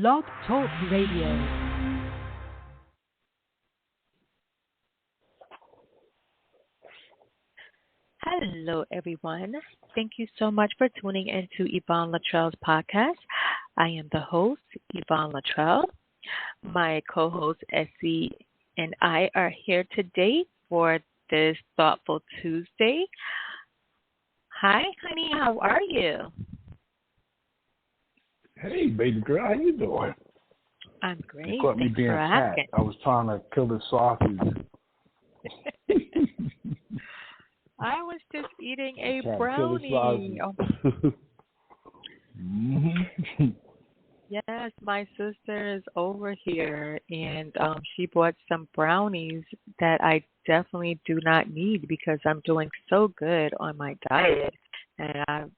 Blog Talk Radio. Hello, everyone. Thank you so much for tuning into Yvonne Luttrell's podcast. I am the host, Yvonne Luttrell. My co-host, Essie, and I are here today for this Thoughtful Tuesday. Hi, honey. How are you? Hey, baby girl, how you doing? I'm great. You caught me Thanks being for fat. asking. I was trying to kill the sausage. I was just eating a Trying to kill the brownie. sausage. Mm-hmm. Yes, my sister is over here, and she bought some brownies that I definitely do not need because I'm doing so good on my diet, and I've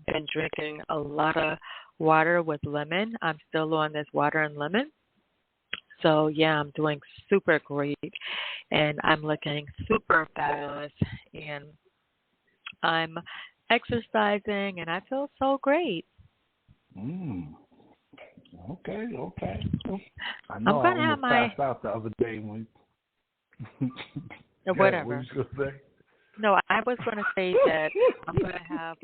been drinking a lot of water with lemon. I'm still on this water and lemon. So, yeah, I'm doing super great, and I'm looking super fabulous, and I'm exercising, and I feel so great. Mm. Okay. I I'm know I going to have almost my, passed out the other day when. Yeah, what whatever. you gonna say? No, I was going to say that I'm going to have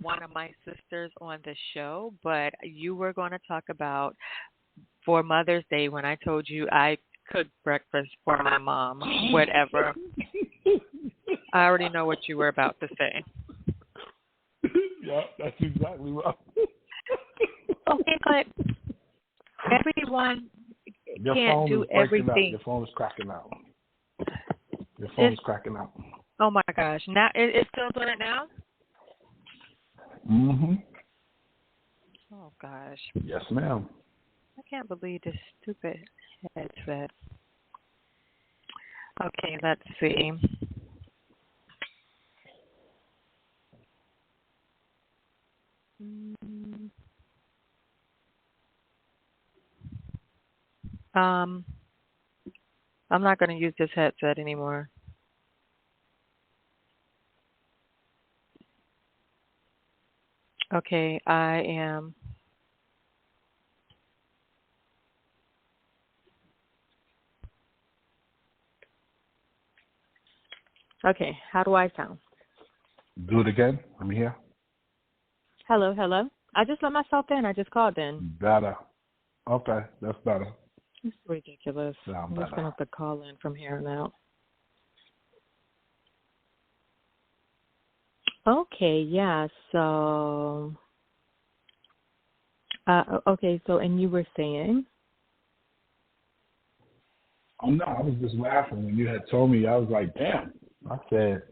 one of my sisters on the show, but you were going to talk about for Mother's Day when I told you I cooked breakfast for my mom, whatever. I already know what you were about to say. Yeah, that's exactly right. Okay, but everyone Your can't phone do is breaking up. everything. Your phone is cracking out. Your phone is cracking out. Oh my gosh! Now it's still doing it now. Mm-hmm. Oh gosh! Yes, ma'am. I can't believe this stupid headset. Okay, let's see. Mm, Um, I'm not going to use this headset anymore. Okay, I am. Okay, how do I sound? Do it again. I'm here. Hello, hello. I just let myself in. I just called in. Better. Okay, that's better. It's ridiculous. Sound I'm just going to better. have to call in from here on out. Okay, yeah, so, okay, so, and you were saying? Oh no, I was just laughing when you had told me. I was like, damn. I said,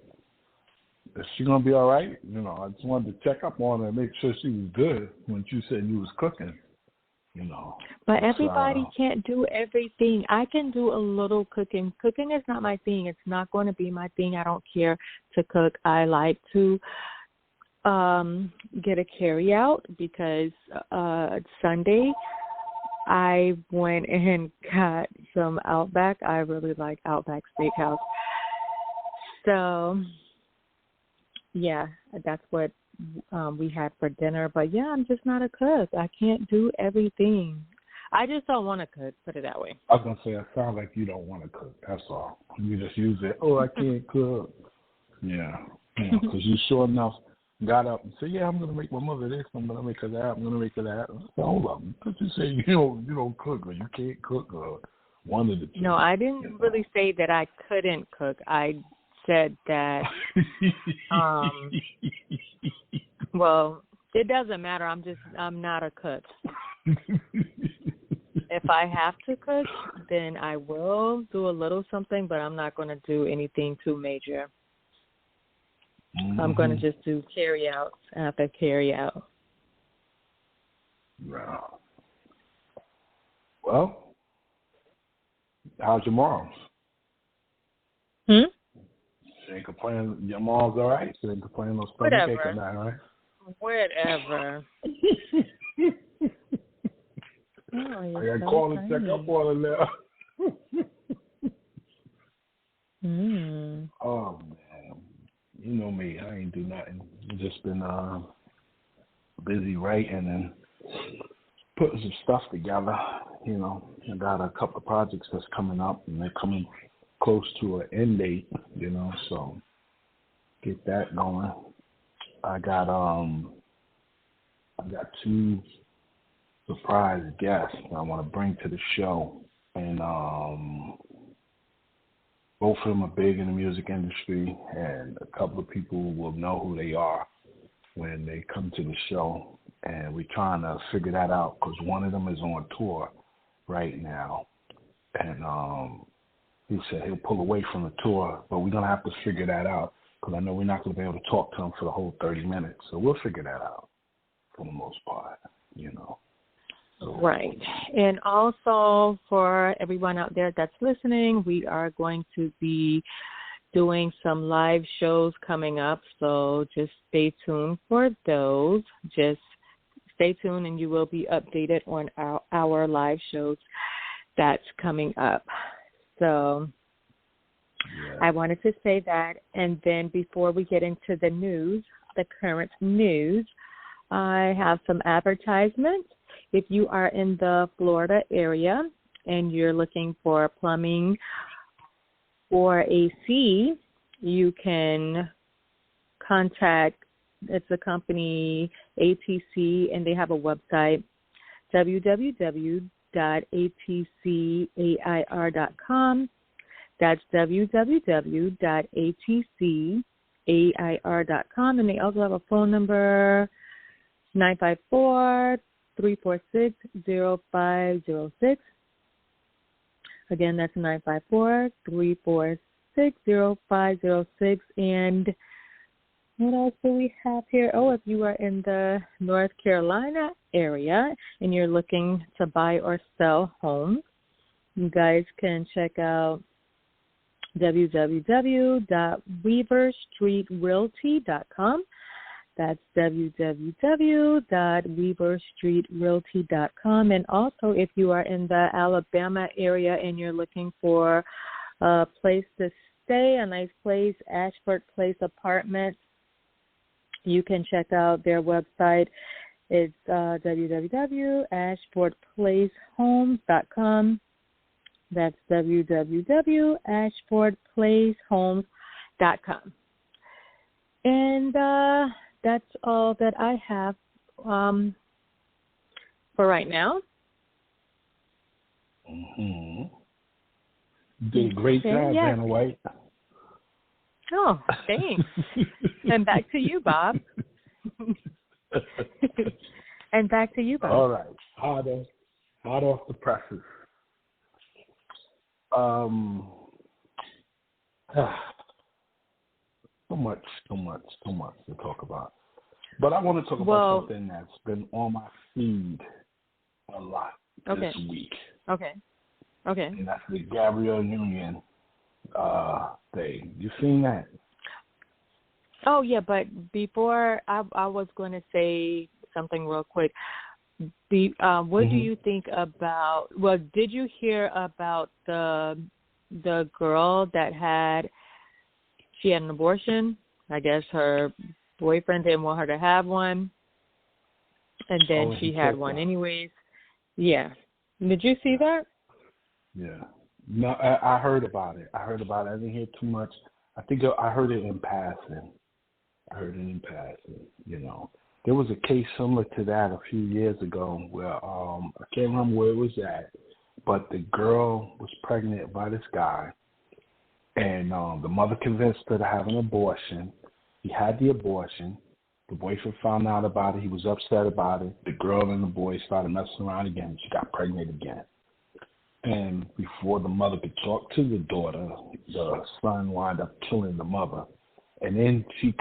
is she gonna be all right? You know, I just wanted to check up on her and make sure she was good when you said you was cooking. You know, But it's everybody can't do everything. I can do a little cooking. Cooking is not my thing. It's not going to be my thing. I don't care to cook. I like to get a carry out because Sunday I went and got some Outback. I really like Outback Steakhouse. So, yeah, that's what we had for dinner. But, yeah, I'm just not a cook. I can't do everything. I just don't want to cook, put it that way. I was gonna say, it sounds like you don't want to cook. That's all. You just use it. Oh, I can't cook. Yeah, because you sure enough got up and said, yeah, I'm gonna make my mother this. I'm gonna make her that. I'm gonna make her that. I said, hold up, because you say you don't cook or you can't cook or one of the two. No, I didn't really say that I couldn't cook. I said that, well, it doesn't matter. I'm not a cook. If I have to cook, then I will do a little something, but I'm not going to do anything too major. Mm-hmm. I'm going to just do carry out after carry out. Wow. Well, how's your mom? She ain't complaining. Your mom's all right? She ain't complaining no stomach ache or nothing, right? Whatever. Oh, I you're got to so call and funny. check up on her now. Oh, man. You know me. I ain't do nothing. Just been busy writing and putting some stuff together. You know, I got a couple of projects that's coming up, and they're coming close to an end date. You know, so get that going. I got 2 surprise guests I want to bring to the show, and both of them are big in the music industry, and a couple of people will know who they are when they come to the show, and we're trying to figure that out because one of them is on tour right now, and he said he'll pull away from the tour, but we're going to have to figure that out because I know we're not going to be able to talk to him for the whole 30 minutes, so we'll figure that out for the most part, you know. So, right. And also for everyone out there that's listening, we are going to be doing some live shows coming up, so just stay tuned for those. Just stay tuned and you will be updated on our live shows that's coming up. So yeah. I wanted to say that. And then before we get into the news, the current news, I have some advertisements. If you are in the Florida area and you're looking for plumbing or AC, you can contact, it's a company, ATC, and they have a website, www.atcair.com. That's www.atcair.com. And they also have a phone number, 954-346-0506. Again, that's 954-346-0506. And what else do we have here? Oh, if you are in the North Carolina area and you're looking to buy or sell homes, you guys can check out www.weaverstreetrealty.com. That's www.weaverstreetrealty.com. And also, if you are in the Alabama area and you're looking for a place to stay, a nice place, Ashford Place Apartments, you can check out their website. It's www.ashfordplacehomes.com. That's www.ashfordplacehomes.com. And that's all that I have for right now. Mm-hmm. You did a great job, yes. Vanna White. Oh, thanks. And back to you, Bob. And back to you, Bob. All right. Hot off the presses. So much to talk about. But I want to talk about something that's been on my feed a lot this week. Okay. And that's the Gabrielle Union thing. You seen that? Oh, yeah, but before I was going to say something real quick. What do you think about, did you hear about the girl that had an abortion? I guess her boyfriend didn't want her to have one, and then she had one anyways. Yeah. Did you see that? Yeah. No, I heard about it. I didn't hear too much. I think I heard it in passing. You know. There was a case similar to that a few years ago where I can't remember where it was at, but the girl was pregnant by this guy, and the mother convinced her to have an abortion. He had the abortion. The boyfriend found out about it. He was upset about it. The girl and the boy started messing around again. She got pregnant again. And before the mother could talk to the daughter, the son wound up killing the mother. And then he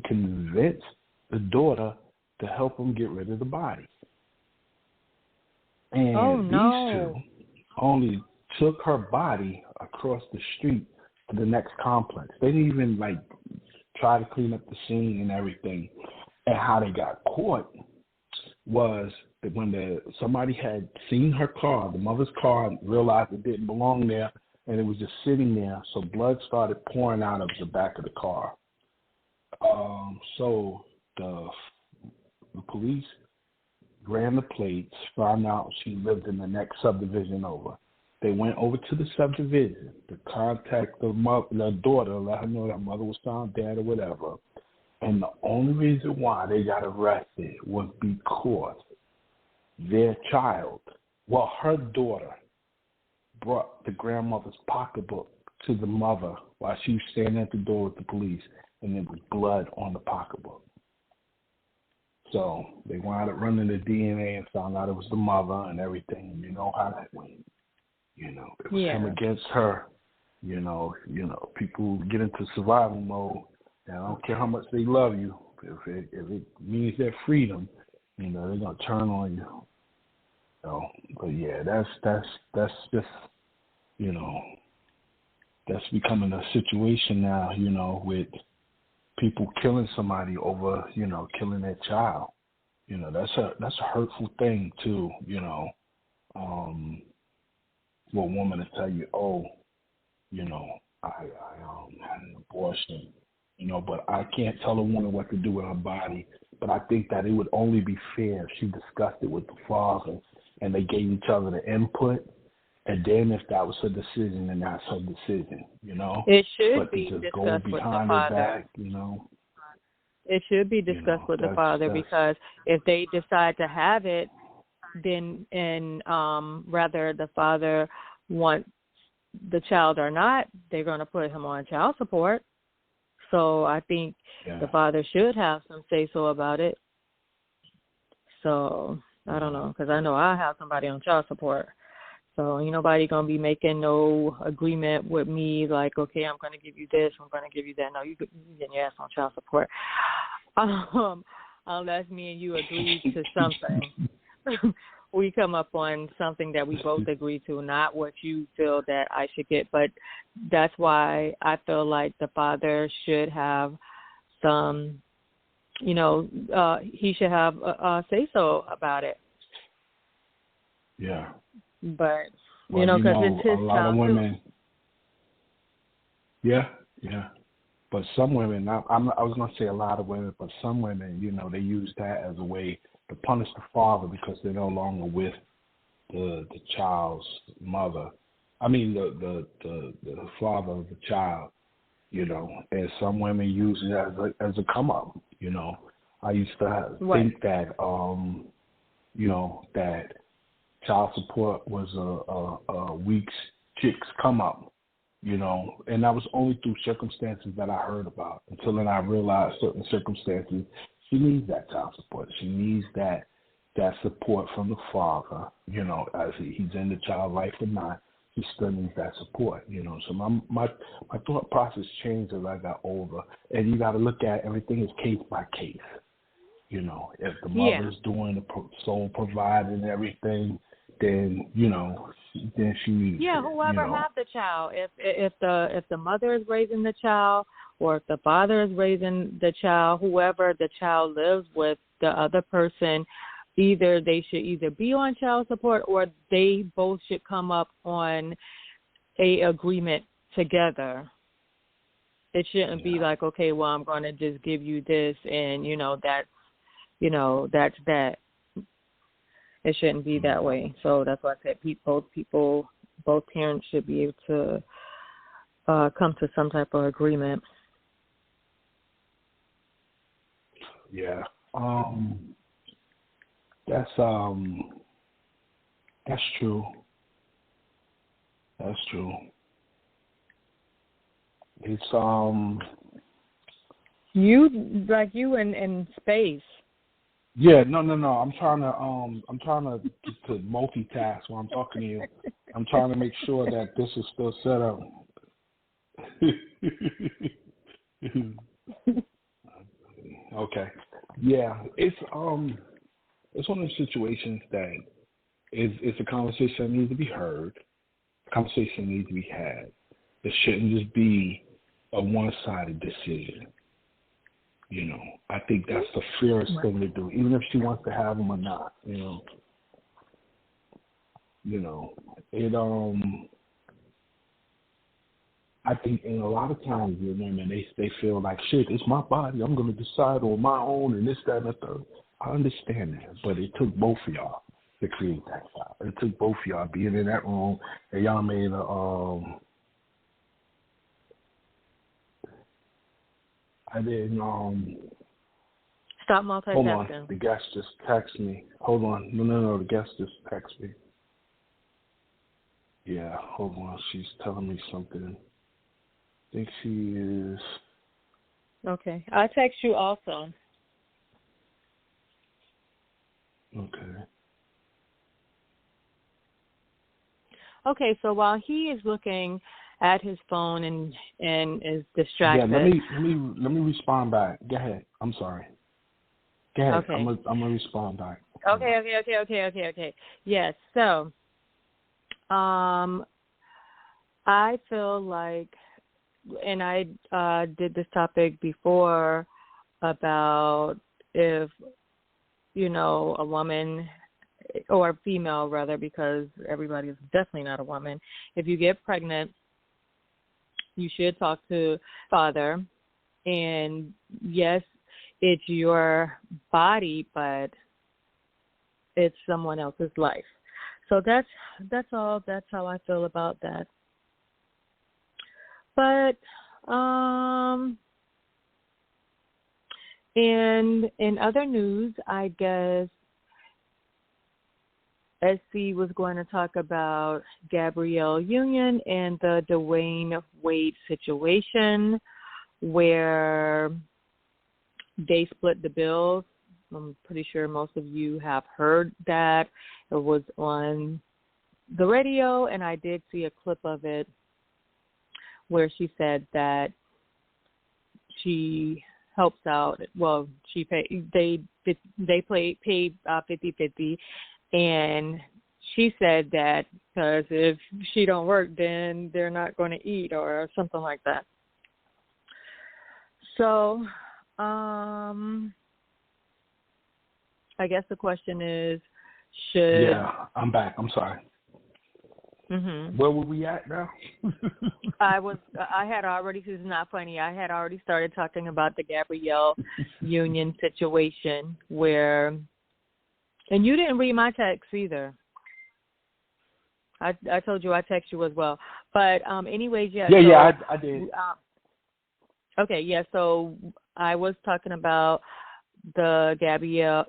convinced the daughter to help him get rid of the body. And these two only took her body across the street to the next complex. They didn't even try to clean up the scene and everything. And how they got caught was that when somebody had seen her car, the mother's car, and realized it didn't belong there, and it was just sitting there, so blood started pouring out of the back of the car. So the police ran the plates, found out she lived in the next subdivision over. They went over to the subdivision to contact the daughter, let her know that mother was found dead or whatever. And the only reason why they got arrested was because their child, well, her daughter, brought the grandmother's pocketbook to the mother while she was standing at the door with the police, and there was blood on the pocketbook. So they wound up running the DNA and found out it was the mother and everything. You know how that went. You know, it was him against her. You know, people get into survival mode, and I don't care how much they love you. If it means their freedom, you know, they're gonna turn on you. So, but yeah, that's just, you know, that's becoming a situation now. You know, with people killing somebody over, you know, killing their child. You know, that's a hurtful thing too. You know, for a woman to tell you, oh, you know, I had an abortion, you know, but I can't tell a woman what to do with her body. But I think that it would only be fair if she discussed it with the father and they gave each other the input. And then if that was her decision, then that's her decision, you know. It should but be to just discussed go with the behind her father. back, you know. It should be discussed with the father, because if they decide to have it, then rather the father wants the child or not, they're going to put him on child support. So I think the father should have some say-so about it. So I don't know, because I know I have somebody on child support. So ain't nobody going to be making no agreement with me like, okay, I'm going to give you this, I'm going to give you that. No, you getting your ass on child support. Unless me and you agree to something. We come up on something that we both agree to, not what you feel that I should get. But that's why I feel like the father should have some, you know, he should have a say-so about it. Yeah. But, well, you know, because it's his a lot child of women, too. Yeah. But some women, I was going to say a lot of women, but some women, you know, they use that as a way to punish the father because they're no longer with the child's mother. I mean, the father of the child, you know. And some women use it as a come up, you know. I used to think that, you know, that child support was a weak chick's come up, you know, and that was only through circumstances that I heard about. Until then I realized certain circumstances, she needs that child support. She needs that support from the father, you know, as he's in the child's life or not. He still needs that support, you know. So my thought process changed as I got older. And you got to look at everything as case by case. You know, if the mother's doing the sole providing and everything, then, you know, then she needs it, whoever you know. have the child. If the mother is raising the child, or if the father is raising the child, whoever the child lives with, the other person, they should either be on child support or they both should come up on a agreement together. It shouldn't be like, okay, well, I'm going to just give you this, and that's that. It shouldn't be that way. So that's why I said both parents should be able to come to some type of agreement. Yeah. That's true. That's true. It's you in space. Yeah, no. I'm trying to multitask while I'm talking to you. I'm trying to make sure that this is still set up. Okay. Yeah, it's one of those situations that it's a conversation that needs to be heard. A conversation needs to be had. It shouldn't just be a one-sided decision. You know, I think that's the fairest thing to do, even if she wants to have them or not. You know, it. I think in a lot of times with women, they feel like, shit, it's my body. I'm going to decide on my own and this, that, and the third. I understand that, but it took both of y'all to create that file. It took both of y'all being in that room, and y'all made a I didn't Stop hold on. multitasking. The guest just texted me. Hold on. No. The guest just texted me. Yeah, hold on. She's telling me something. I think she is. Okay. I text you also. Okay. Okay, so while he is looking at his phone and is distracted. Yeah, let me respond back. Go ahead. I'm sorry. Go ahead. Okay. I'm gonna respond back. Okay. Yes. So, I feel like, and I did this topic before about if, a woman or a female rather, because everybody is definitely not a woman. If you get pregnant, you should talk to father. And yes, it's your body, but it's someone else's life. So that's all. That's how I feel about that. But in other news, I guess SC was going to talk about Gabrielle Union and the Dwayne Wade situation where they split the bills. I'm pretty sure most of you have heard that. It was on the radio, and I did see a clip of it where she said that she helps out. Well, she paid 50-50, and she said that because if she don't work, then they're not going to eat or something like that. So, I guess the question is, should... Yeah, I'm back. I'm sorry. Mm-hmm. Where were we at now? I had already, this is not funny, I had already started talking about the Gabrielle Union situation where, and you didn't read my text either. I told you I text you as well. But anyways, yeah. Yeah, I did. Okay, yeah, so I was talking about the Gabrielle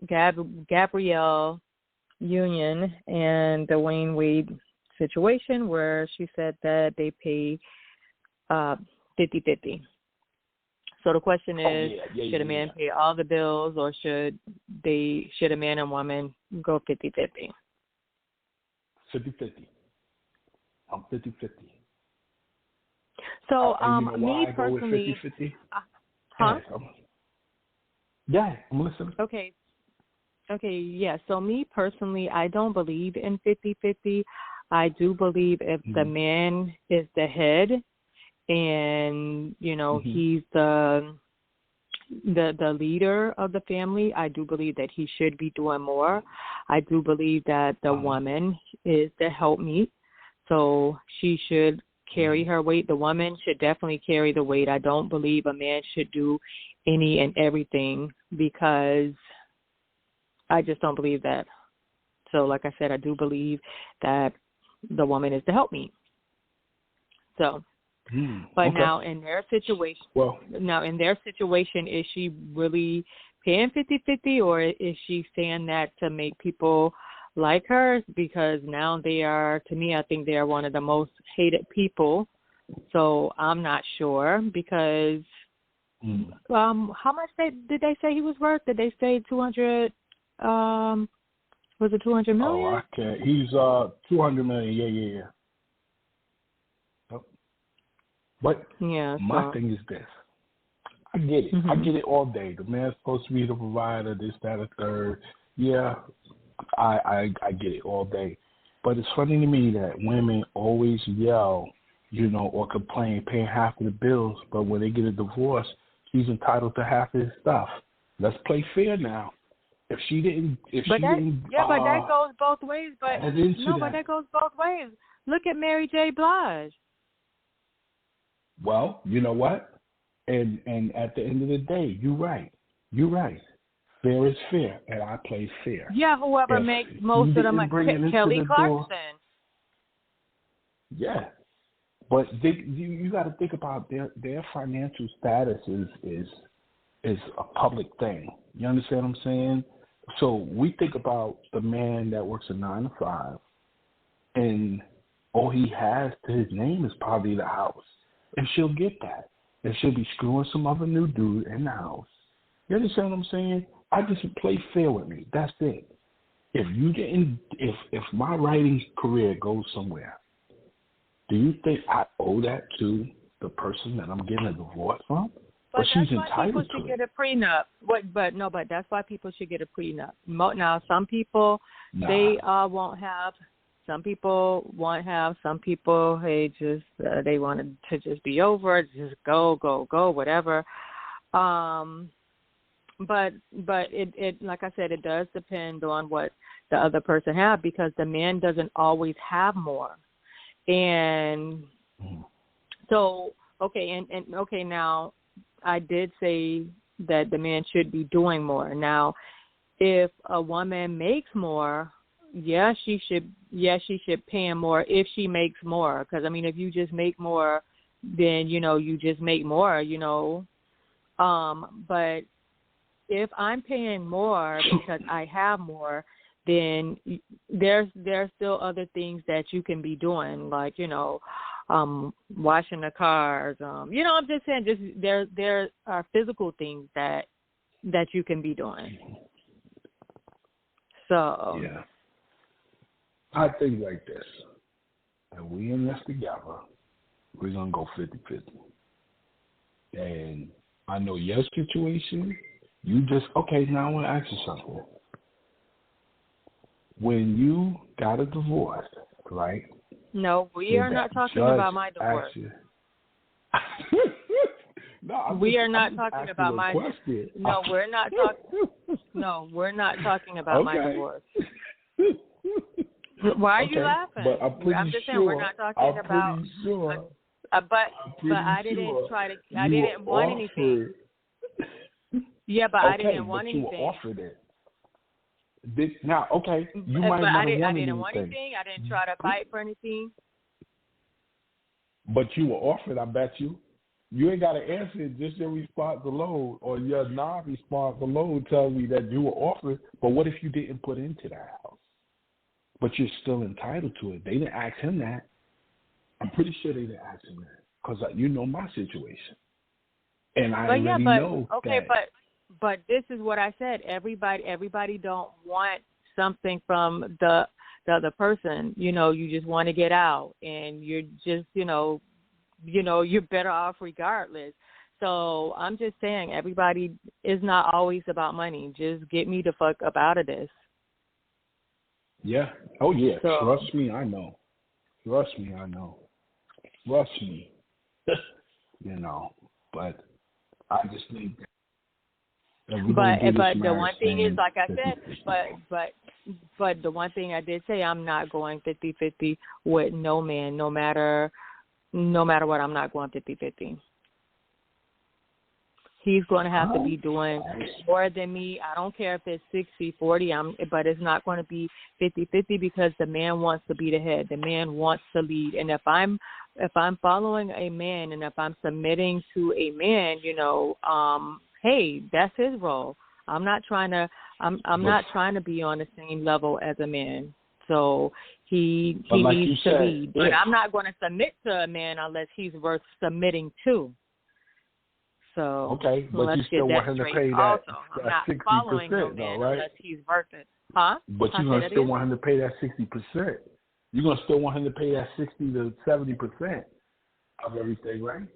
Union and the Dwayne Wade situation where she said that they pay 50-50. So the question is, should a man pay all the bills, or should a man and woman go 50-50? 50-50. I'm 50-50. So me personally, I go with 50-50? Huh? Yeah, I'm listening. Okay, yeah. So me personally, I don't believe in 50-50. I do believe if the man is the head and, he's the leader of the family, I do believe that he should be doing more. I do believe that the woman is the helpmeet, so she should carry her weight. The woman should definitely carry the weight. I don't believe a man should do any and everything, because I just don't believe that. So like I said, I do believe that the woman is to help me. So, but okay. now in their situation, is she really paying 50-50, or is she saying that to make people like her? Because now they are, to me, I think they are one of the most hated people. So I'm not sure, because how much did they say he was worth? Did they say 200? Was it 200 million? Oh, I can't. He's 200 million. Yeah. But my thing is this. I get it. I get it all day. The man's supposed to be the provider, this, that, and third. Yeah, I get it all day. But it's funny to me that women always yell, or complain, paying half of the bills, but when they get a divorce, she's entitled to half of his stuff. Let's play fair now. But that goes both ways. But that goes both ways. Look at Mary J. Blige. Well, you know what? And at the end of the day, you're right. Fair is fair, and I play fair. Yeah, whoever If makes you most of the didn't money. bring it into Kelly the door, Clarkson. yeah. But you got to think about their financial status is a public thing. You understand what I'm saying? So we think about the man that works a 9 to 5, and all he has to his name is probably the house, and she'll get that, and she'll be screwing some other new dude in the house. You understand what I'm saying? I just play fair with me. That's it. If you didn't, if my writing career goes somewhere, do you think I owe that to the person that I'm getting a divorce from? But she's that's why people entitled should to get it. a prenup. But that's why people should get a prenup. Now, some people they won't have. Some people won't have. Some people they wanted to just be over, just go, whatever. But it like I said, it does depend on what the other person have, because the man doesn't always have more. And so, okay, and okay, now I did say that the man should be doing more. Now, if a woman makes more, she should pay him more if she makes more. Because, I mean, if you just make more, then, you just make more, But if I'm paying more because I have more, then there's still other things that you can be doing, like, washing the cars. I'm just saying, there are physical things that you can be doing. So yeah, I think like this: if we in this together, we're gonna go 50-50. And I know your situation. You just okay. Now I want to ask you something. When you got a divorce, right? No, we are not talking about my divorce. No, we are not talking about my question. No, we're not talking. No, we're not talking about my divorce. Why are you laughing? But I'm just sure, saying we're not talking about. Pretty sure. But I didn't try to. I didn't want anything. Yeah, but I didn't want anything. You were offered it. Now, okay, you might but not I have didn't wanted want anything. I didn't try to fight for anything. But you were offered, I bet you. You ain't got to answer it. Just your response alone or your non-response alone tells me that you were offered. But what if you didn't put into that house? But you're still entitled to it. They didn't ask him that. I'm pretty sure they didn't ask him that because you know my situation. And I already know okay, that. But this is what I said. Everybody don't want something from the other person. You just want to get out, and you're just, you're better off regardless. So I'm just saying, everybody is not always about money. Just get me the fuck up out of this. Yeah. Oh yeah. So, Trust me, I know. Trust me. But I just think. But the one thing is, like I said, but the one thing I did say, I'm not going 50-50 with no man, no matter what. I'm not going 50-50. He's going to have to be doing more than me. I don't care if it's 60-40, but it's not going to be 50-50 because the man wants to be the head. The man wants to lead. And if I'm following a man and if I'm submitting to a man, hey, that's his role. I'm not trying to be on the same level as a man. So he needs to lead. But I'm not going to submit to a man unless he's worth submitting to. So okay, but you still want him to pay that 60%, though, right? Unless he's worth it, huh? But you're gonna still want him to pay that 60%. You're gonna still want him to pay that 60 to 70% of everything, right?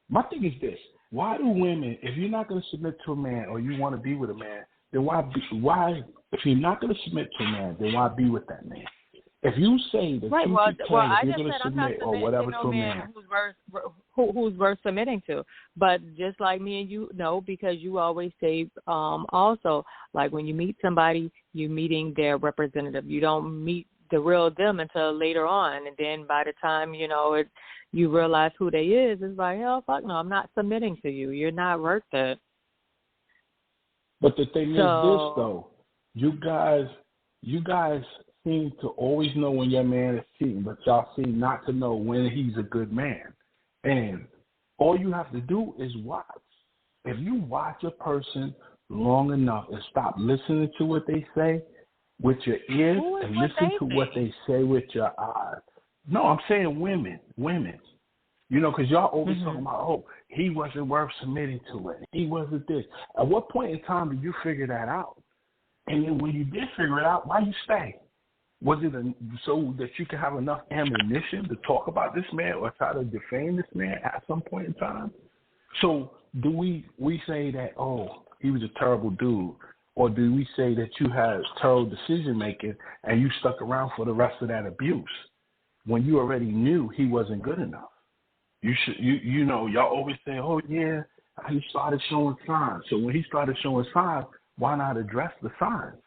My thing is this: why do women, if you're not gonna submit to a man or you want to be with a man, then why? If you're not gonna submit to a man, then why be with that man? If you say that right, you well, I you're just going said to I'm not submit or whatever to to no a man who's worth submitting to. But just like me and you know, because you always say also, like when you meet somebody, you're meeting their representative. You don't meet the real them until later on. And then by the time, you realize who they is, it's like, hell, fuck no, I'm not submitting to you. You're not worth it. But the thing is this So, though, you guys seem to always know when your man is cheating, but y'all seem not to know when he's a good man. And all you have to do is watch. If you watch a person long enough and stop listening to what they say with your ears who is and what listen they to what think? they say with your eyes. No, I'm saying women. You know, because y'all always talking Mhm. about, oh, he wasn't worth submitting to it. He wasn't this. At what point in time did you figure that out? And then when you did figure it out, why you stay? Was it so that you could have enough ammunition to talk about this man or try to defame this man at some point in time? So do we say that, oh, he was a terrible dude, or do we say that you had terrible decision making and you stuck around for the rest of that abuse when you already knew he wasn't good enough? You know, y'all always say, oh yeah, he started showing signs. So when he started showing signs, why not address the signs?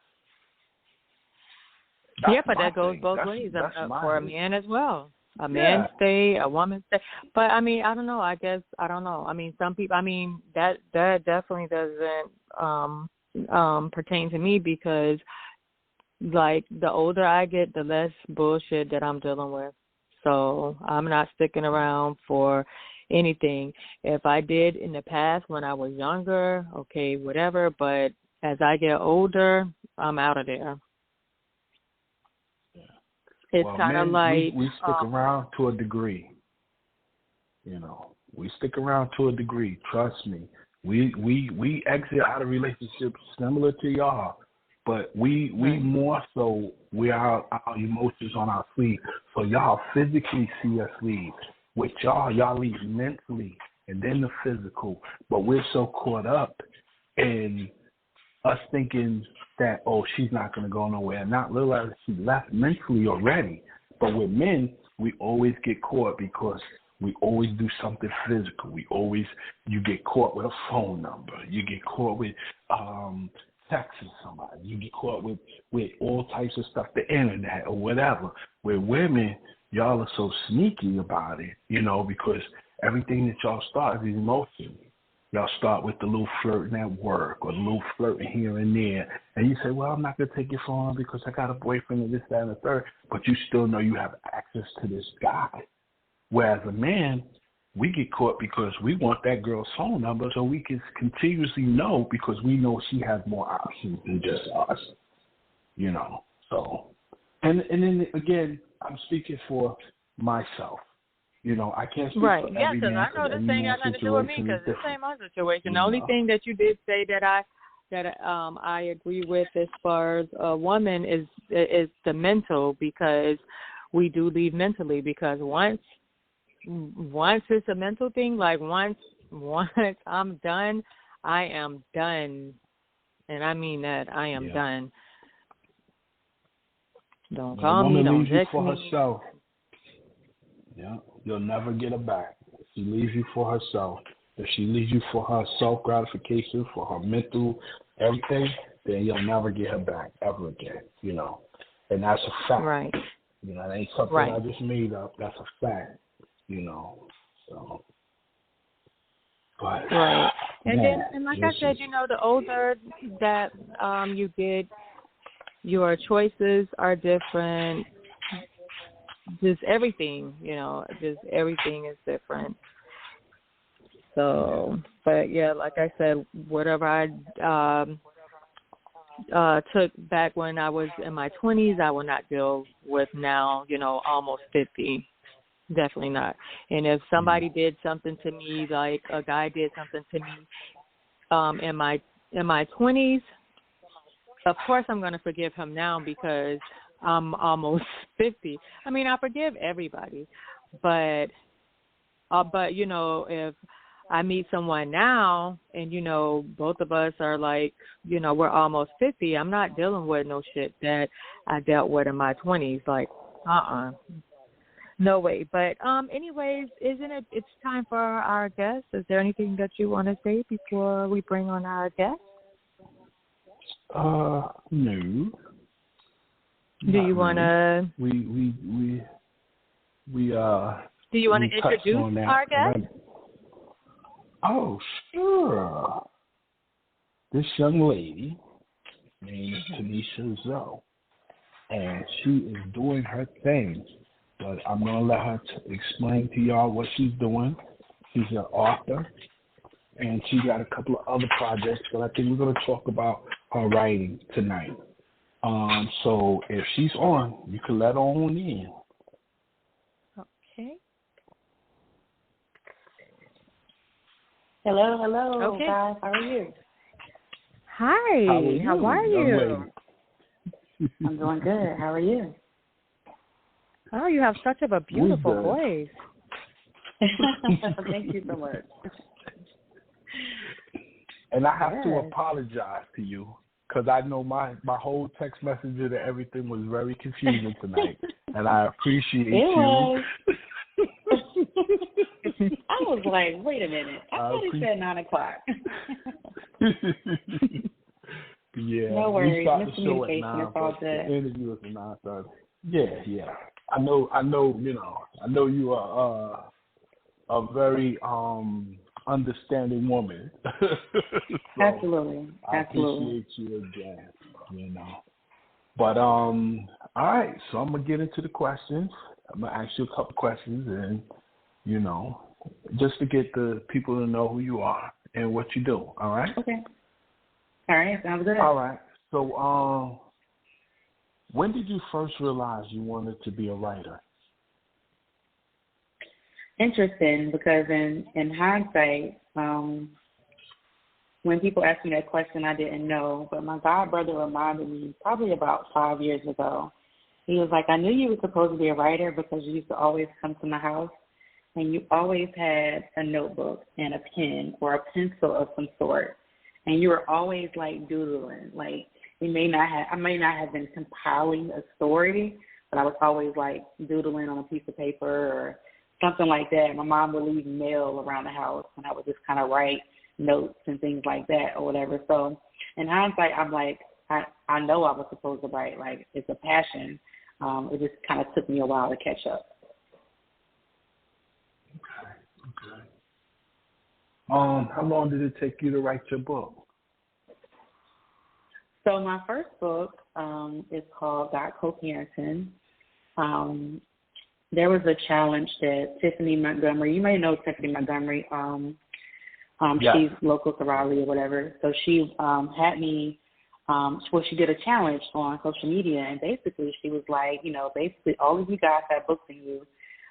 Yeah, That's but my that goes thing. both That's ways that's my for a thing. man as well. A man Yeah. stay, a woman stay. But I mean, I don't know. I guess I don't know. I mean, some people. I mean, that definitely doesn't pertain to me because, like, the older I get, the less bullshit that I'm dealing with. So I'm not sticking around for anything. If I did in the past when I was younger, okay, whatever. But as I get older, I'm out of there. It's Well, kind of men, like, we stick around to a degree. You know, we stick around to a degree. Trust me. We exit out of relationships similar to y'all, but we right, more so we are our emotions on our sleeve. So y'all physically see us leave. With y'all leave mentally and then the physical. But we're so caught up in us thinking that, oh, she's not going to go nowhere, and not realizing she left mentally already. But with men, we always get caught because we always do something physical. You get caught with a phone number. You get caught with texting somebody. You get caught with all types of stuff, the internet or whatever. With women, y'all are so sneaky about it, you know, because everything that y'all start is emotion. Y'all start with the little flirting at work or the little flirting here and there. And you say, well, I'm not going to take your phone because I got a boyfriend and this, that, and the third. But you still know you have access to this guy. Whereas a man, we get caught because we want that girl's phone number so we can continuously know because we know she has more options than just us, you know. So, and then again, I'm speaking for myself. You know, I can't speak right. for Yeah, every because man I know because this every ain't man's got nothing to do with me situation is because this different, ain't my situation. The you only know. thing that you did say that I agree with as far as a woman is the mental because we do leave mentally because once it's a mental thing, like once I'm done, I am done, and I mean that I am Yeah. done. Don't When a call me, woman don't leaves you text for me. herself, yeah, you'll never get her back. If she leaves you for herself, if she leaves you for her self gratification, for her mental everything, then you'll never get her back ever again. You know, and that's a fact. Right, You know, it ain't something I right, just made up. That's a fact. You know, so but right. And then, man, and like I this said, is the older that you get, your choices are different. Just everything, just everything is different. yeah. So, but yeah, like I said, whatever I took back when I was in my 20s, I will not deal with now, almost 50. Definitely not. And if Mm. somebody did something to me, like a guy did something to me in my 20s, of course I'm going to forgive him now because I'm almost 50. I mean, I forgive everybody, but if I meet someone now and both of us are like, we're almost 50, I'm not dealing with no shit that I dealt with in my 20s. Like, no way. But anyways, isn't it? It's time for our guest. Is there anything that you want to say before we bring on our guest? No, Do not you want really. to? We Do you want we to touched introduce on that. our guest? Oh, sure. this young lady named Taunishia Zoa, and she is doing her thing. But I'm gonna let her explain to y'all what she's doing. She's an author, and she got a couple of other projects. But I think we're gonna talk about her writing tonight. So if she's on, you can let her on in. Okay. Hello, Okay. guys. How are you? Hi. How are you? I'm doing good. How are you? Oh, you have such a beautiful voice. Thank you so much. And I have to apologize to you because I know my whole text message and everything was very confusing tonight, and I appreciate you. I was like, wait a minute. I thought it said 9 o'clock. Yeah. No worries. We start the show at Miscommunication. 9, It's all the good. interview is at 9:30. Yeah. I know. I know you are a very understanding woman. So Absolutely. I appreciate you again. But all right, so I'm gonna get into the questions. I'm gonna ask you a couple questions, and just to get the people to know who you are and what you do. All right. Okay. All right. Sounds good. All right. So, when did you first realize you wanted to be a writer? Interesting, because in hindsight, when people ask me that question, I didn't know. But my god brother reminded me probably about 5 years ago. He was like, I knew you were supposed to be a writer because you used to always come to my house and you always had a notebook and a pen or a pencil of some sort. And you were always like doodling. Like I may not have been compiling a story, but I was always like doodling on a piece of paper or something like that. My mom would leave mail around the house and I would just kind of write notes and things like that or whatever. So in hindsight, I'm like, I know I was supposed to write. Like, it's a passion. It just kind of took me a while to catch up. Okay. How long did it take you to write your book? So my first book is called God Co-Parenting. There was a challenge that Tiffany Montgomery, you may know Tiffany Montgomery, she's local to Raleigh or whatever. So she had me, she did a challenge on social media, and basically she was like, basically all of you guys have books in you.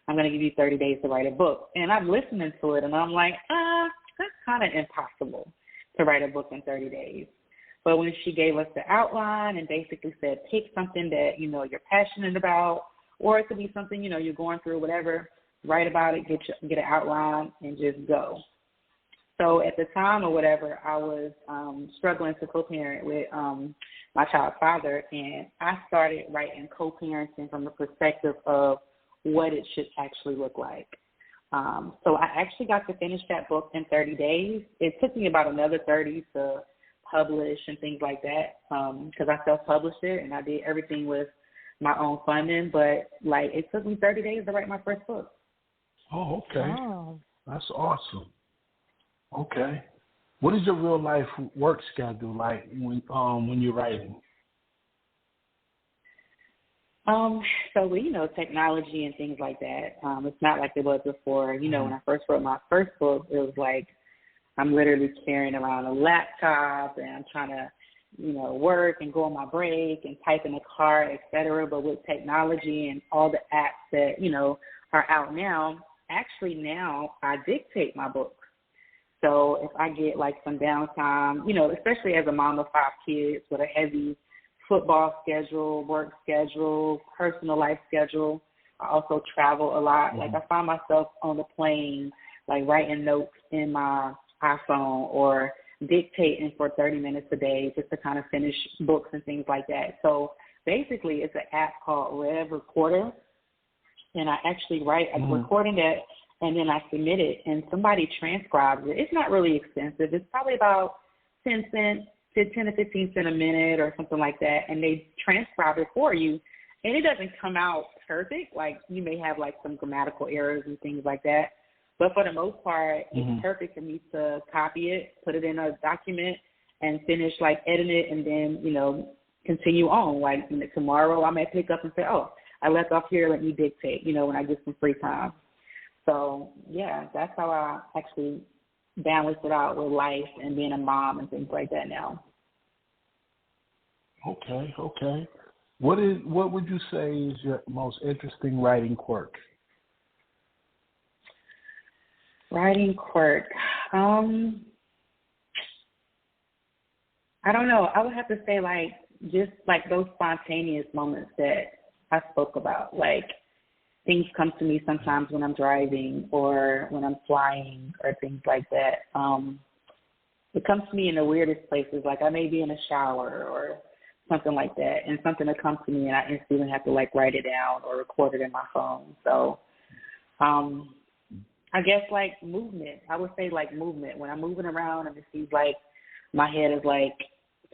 I'm going to give you 30 days to write a book. And I'm listening to it, and I'm like, that's kind of impossible to write a book in 30 days. But when she gave us the outline and basically said, pick something that, you're passionate about, or it could be something, you're going through, whatever, write about it, get an outline, and just go. So at the time or whatever, I was struggling to co-parent with my child's father, and I started writing co-parenting from the perspective of what it should actually look like. So I actually got to finish that book in 30 days. It took me about another 30 to publish and things like that because I self-published it, and I did everything with my own funding. But, it took me 30 days to write my first book. Oh, okay. Wow. That's awesome. Okay. What is your real life work schedule like when you're writing? So technology and things like that. It's not like it was before. When I first wrote my first book, it was like I'm literally carrying around a laptop and I'm trying to, work and go on my break and type in the car, et cetera. But with technology and all the apps that, are out now, actually now I dictate my books. So if I get some downtime, especially as a mom of 5 kids with a heavy football schedule, work schedule, personal life schedule, I also travel a lot. Mm-hmm. I find myself on the plane, writing notes in my iPhone or dictating for 30 minutes a day just to kind of finish books and things like that. So basically it's an app called Rev Recorder, and I actually I'm recording it, and then I submit it, and somebody transcribes it. It's not really expensive. It's probably about 10 to 15 cents a minute or something like that, and they transcribe it for you. And it doesn't come out perfect. You may have some grammatical errors and things like that. But for the most part, it's perfect for me to copy it, put it in a document, and finish like editing it, and then continue on. Like tomorrow, I may pick up and say, oh, I left off here. Let me dictate. When I get some free time. So yeah, that's how I actually balance it out with life and being a mom and things like that now. Okay. What would you say is your most interesting writing quirk? Writing quirk. I don't know. I would have to say just those spontaneous moments that I spoke about. Like things come to me sometimes when I'm driving or when I'm flying or things like that. It comes to me in the weirdest places. Like I may be in a shower or something like that, and something that comes to me and I instantly have to write it down or record it in my phone. So I guess movement. I would say movement. When I'm moving around and it seems like my head is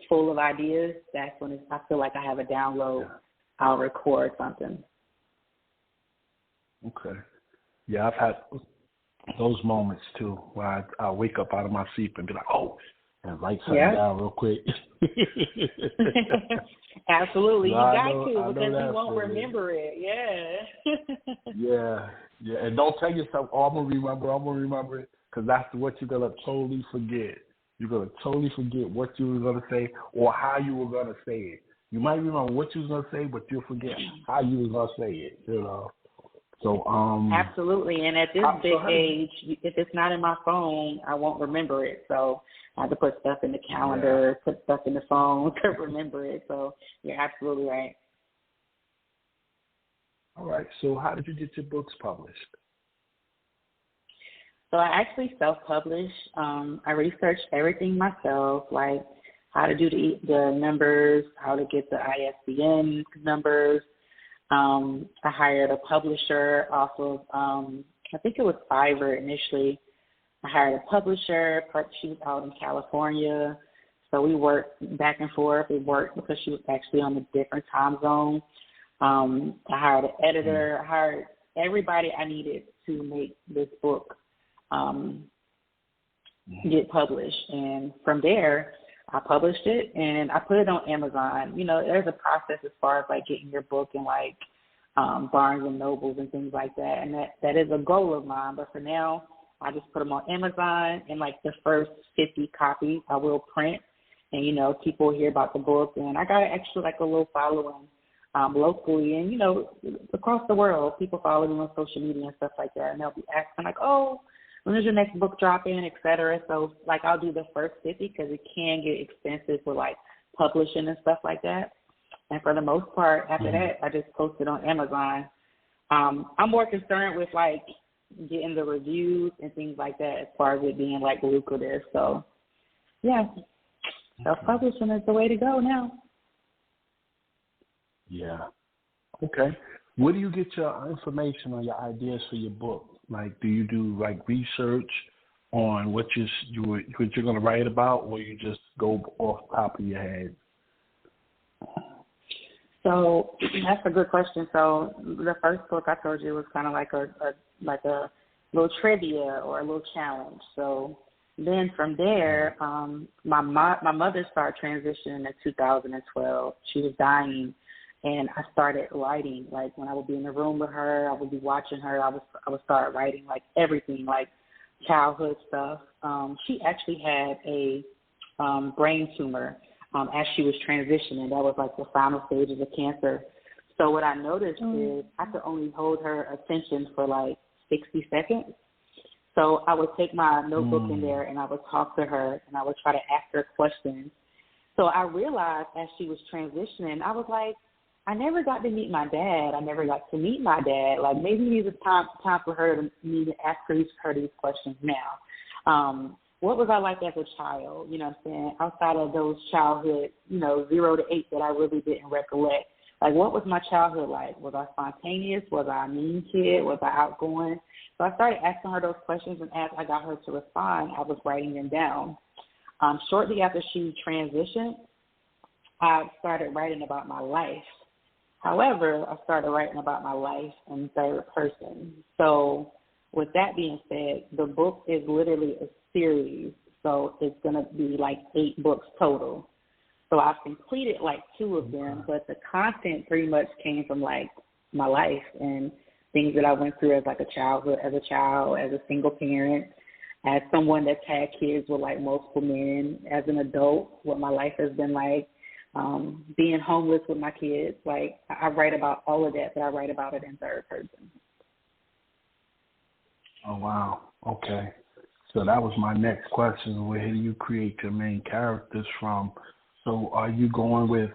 full of ideas, that's when I feel like I have a download. I'll record something. Okay. Yeah, I've had those moments too where I wake up out of my sleep and be like, oh, and write something down real quick. Absolutely. You got to, because you won't remember it. Yeah. Yeah. And don't tell yourself, oh, I'm going to remember it, because that's what you're going to totally forget. You're going to totally forget what you were going to say or how you were going to say it. You might remember what you was going to say, but you'll forget how you was going to say it, So, absolutely. And at this big age, if it's not in my phone, I won't remember it. So I have to put stuff in the calendar, put stuff in the phone to remember it. So you're absolutely right. All right. So how did you get your books published? So I actually self-published. I researched everything myself, like how to do the numbers, how to get the ISBN numbers. I hired a publisher off of, I think it was Fiverr initially. I hired a publisher. She was out in California. So we worked back and forth. We worked because she was actually on a different time zone. I hired an editor. I hired everybody I needed to make this book get published. And from there, I published it and I put it on Amazon. There's a process as far as getting your book in Barnes and Nobles and things like that. And that is a goal of mine. But for now, I just put them on Amazon, and the first 50 copies I will print. And, people hear about the book, and I got actually a little following locally and, across the world. People follow me on social media and stuff like that. And they'll be asking oh, when is your next book dropping, et cetera. So, I'll do the first 50 because it can get expensive for, publishing and stuff like that. And for the most part, after that, I just post it on Amazon. I'm more concerned with, getting the reviews and things like that as far as it being, lucrative. So, yeah, self-publishing is the way to go now. Yeah. Okay. Where do you get your information or your ideas for your book? Do you do research on what you're going to write about, or you just go off the top of your head? So that's a good question. So the first book I told you was kind of like a little trivia or a little challenge. So then from there, my mother started transitioning in 2012. She was dying. And I started writing, when I would be in the room with her, I would be watching her, I would start writing, everything, childhood stuff. She actually had a brain tumor as she was transitioning. That was, the final stages of cancer. So what I noticed is I could only hold her attention for, 60 seconds. So I would take my notebook in there, and I would talk to her, and I would try to ask her questions. So I realized as she was transitioning, I was I never got to meet my dad. Maybe it's time for her to me to ask her these questions now. What was I like as a child? You know what I'm saying? Outside of those childhood, 0 to 8 that I really didn't recollect. What was my childhood like? Was I spontaneous? Was I a mean kid? Was I outgoing? So I started asking her those questions, and as I got her to respond, I was writing them down. Shortly after she transitioned, I started writing about my life. However, I started writing about my life in third person. So with that being said, the book is literally a series So it's going to be like 8 books total. So I've completed like 2 of them, but the content pretty much came from like my life and things that I went through as like a childhood, as a child, as a single parent, as someone that's had kids with like multiple men, as an adult, what my life has been like, being homeless with my kids. Like I write about all of that, but I write about it in third person. Oh, wow. Okay. So that was my next question. Where do you create your main characters from? So are you going with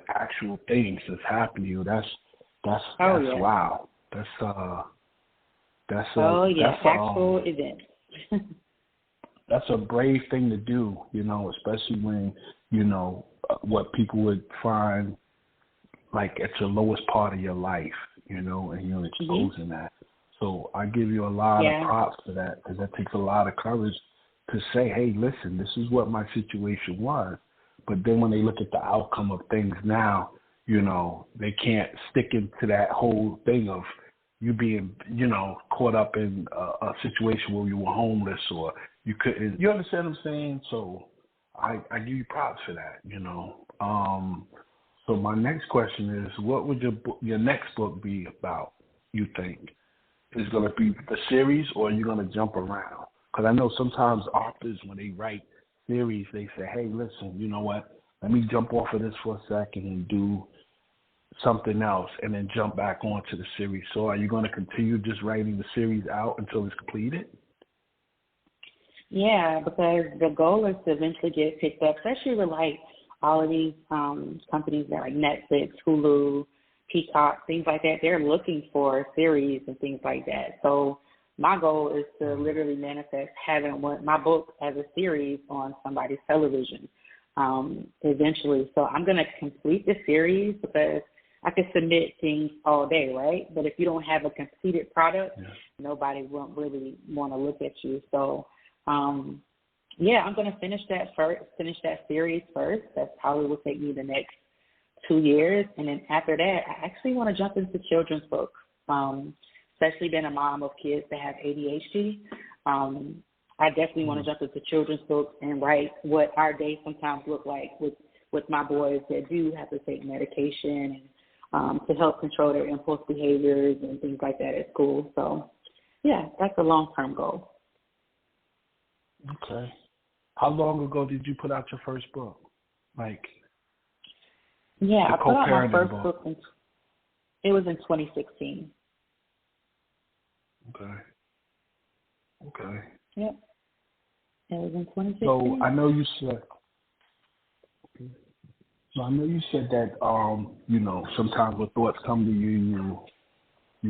actual things that's happening to you? That's yeah. wow. That's actual events. That's a brave thing to do, especially when, what people would find like at your lowest part of your life, and you're exposing that. So I give you a lot of props for that, because that takes a lot of courage to say, hey, listen, this is what my situation was. But then when they look at the outcome of things now, they can't stick into that whole thing of you being, caught up in a situation where you were homeless or you couldn't. You understand what I'm saying? So I give you props for that, So my next question is, what would your next book be about, you think? Is it going to be the series, or are you going to jump around? Because I know sometimes authors, when they write series, they say, hey, listen, you know what? Let me jump off of this for a second and do something else and then jump back onto the series. So are you going to continue just writing the series out until it's completed? Yeah, because the goal is to eventually get picked up, especially with like all of these companies that like Netflix, Hulu, Peacock, things like that. They're looking for series and things like that. So my goal is to literally manifest having my book as a series on somebody's television eventually. So I'm going to complete the series, because I can submit things all day, right? But if you don't have a completed product, nobody won't really want to look at you. So, I'm going to finish that series first. That's probably will take me the next 2 years. And then after that, I actually want to jump into children's books, especially being a mom of kids that have ADHD. I definitely want to jump into children's books and write what our days sometimes look like with my boys that do have to take medication and to help control their impulse behaviors and things like that at school. So, yeah, that's a long-term goal. Okay. How long ago did you put out your first book? I put out my first book. It was in 2016. Okay. Yep. It was in 2016. So I know you said that sometimes when thoughts come to you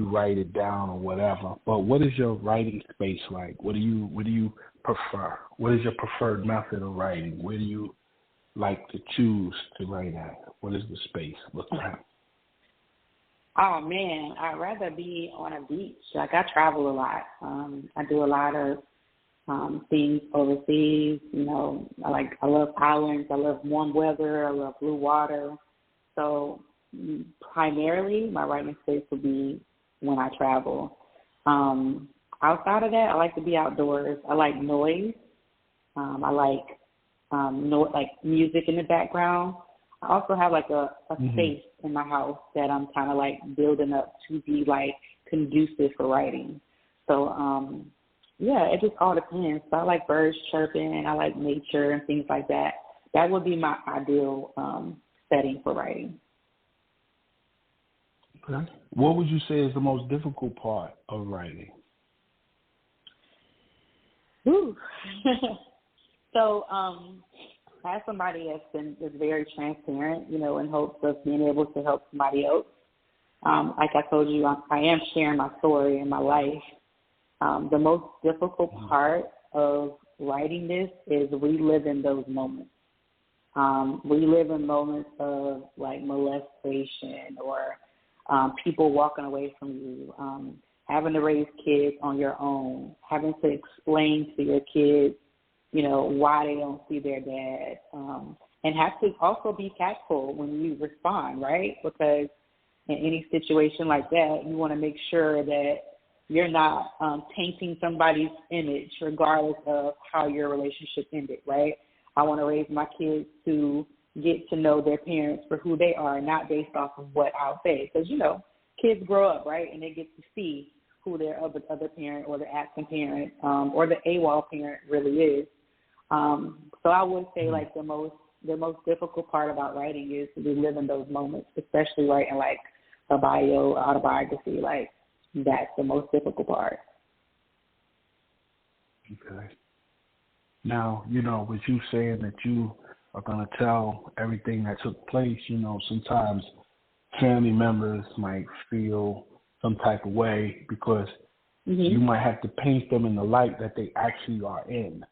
write it down or whatever. But what is your writing space like? What do you prefer? What is your preferred method of writing? Where do you like to choose to write at? What is the space look like? Oh man, I'd rather be on a beach. Like I travel a lot. I do a lot of things overseas. I love islands. I love warm weather. I love blue water. So primarily, my writing space will be when I travel. Outside of that, I like to be outdoors. I like noise. I like like music in the background. I also have like a space in my house that I'm kind of like building up to be like conducive for writing. So, it just all depends. So I like birds chirping. I like nature and things like that. That would be my ideal setting for writing. Okay. What would you say is the most difficult part of writing? Ooh. So, as somebody is very transparent, in hopes of being able to help somebody else. Like I told you, I am sharing my story and my life. The most difficult part of writing this is reliving those moments. Reliving moments of like molestation or people walking away from you, having to raise kids on your own, having to explain to your kids, why they don't see their dad, and have to also be tactful when you respond, right? Because in any situation like that, you want to make sure that you're not tainting somebody's image regardless of how your relationship ended, right? I want to raise my kids to get to know their parents for who they are, not based off of what I'll say. Because, kids grow up, right, and they get to see who their other parent or the absent parent or the AWOL parent really is. So I would say, like, the most difficult part about writing is to be living those moments, especially writing, like, a bio, autobiography. Like, that's the most difficult part. Okay. Now, with you saying that you are going to tell everything that took place, sometimes family members might feel some type of way because you might have to paint them in the light that they actually are in.